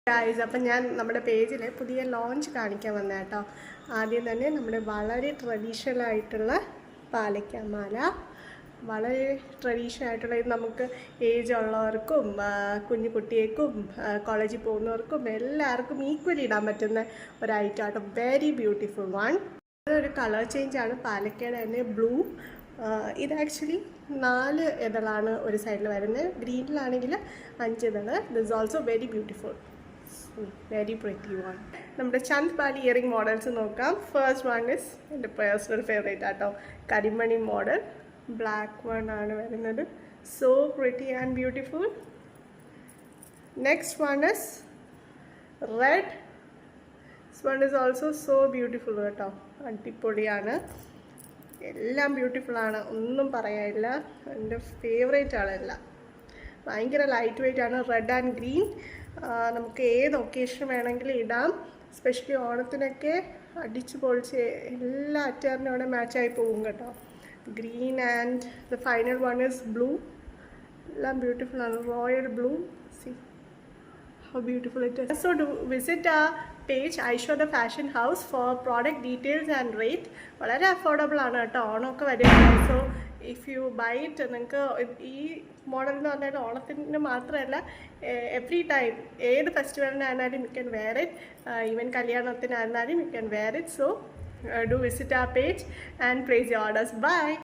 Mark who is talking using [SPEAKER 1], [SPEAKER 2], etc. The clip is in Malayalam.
[SPEAKER 1] ഗൈസ്, അപ്പം ഞാൻ നമ്മുടെ പേജിൽ പുതിയ ലോഞ്ച് കാണിക്കാൻ വന്ന കേട്ടോ. ആദ്യം തന്നെ നമ്മുടെ വളരെ ട്രഡീഷണൽ ആയിട്ടുള്ള പാലക്കാമാല, വളരെ ട്രഡീഷണൽ ആയിട്ടുള്ള ഇത് നമുക്ക് ഏജ് ഉള്ളവർക്കും കുഞ്ഞു കുട്ടിയേക്കും കോളേജിൽ പോകുന്നവർക്കും എല്ലാവർക്കും ഈക്വലി ഇടാൻ പറ്റുന്ന ഒരു ഐറ്റം ആട്ടോ. Very beautiful one. ഇതൊരു കളർ ചേഞ്ചാണ്. പാലക്കയുടെ തന്നെ ബ്ലൂ. ഇത് ആക്ച്വലി 4 ഇതളാണ് ഒരു സൈഡിൽ വരുന്നത്. ഗ്രീനിലാണെങ്കിൽ 5 ഇതൾ. This also very beautiful, very pretty one. നമ്മുടെ ചന്ദ് ബാലി ഇയറിംഗ് മോഡൽസ് നോക്കാം. ഫസ്റ്റ് വൺ ഇസ് എൻ്റെ പേഴ്സണൽ ഫേവറേറ്റ് ആട്ടോ, കരിമണി മോഡൽ. ബ്ലാക്ക് വൺ ആണ് വരുന്നത്. So pretty and beautiful. Next one is red. This one is also so beautiful കേട്ടോ, അടിപൊളിയാണ്. എല്ലാം ബ്യൂട്ടിഫുള്ളാണ്, ഒന്നും പറയാനില്ല. എൻ്റെ ഫേവറേറ്റ് ആണ് എല്ലാം. ഭയങ്കര ലൈറ്റ് വെയ്റ്റ് ആണ്. റെഡ് ആൻഡ് ഗ്രീൻ നമുക്ക് ഏത് ഒക്കേഷൻ വേണമെങ്കിലും ഇടാം. സ്പെഷ്യലി ഓണത്തിനൊക്കെ അടിച്ചു പൊളിച്ച് എല്ലാ അറ്റാറിനും അവിടെ മാച്ചായി പോകും കേട്ടോ. Green and the final one is blue. എല്ലാം ബ്യൂട്ടിഫുൾ ആണ്. Royal blue. C how beautiful it is. So do visit our page Aisha the Fashion House for product details and rate. വളരെ അഫോർഡബിൾ ആണ് കേട്ടോ. ഓണമൊക്കെ വരുന്നത്. So if you buy it, നിങ്ങൾക്ക് ഈ മോഡൽ എന്ന് പറഞ്ഞാൽ ഓണത്തിന് മാത്രമല്ല, എവറി ടൈം ഏത് ഫെസ്റ്റിവലിനായിരുന്നാലും you can wear it. Even കല്യാണത്തിനായിരുന്നാലും you can wear it. So do visit our page and place your orders. Bye.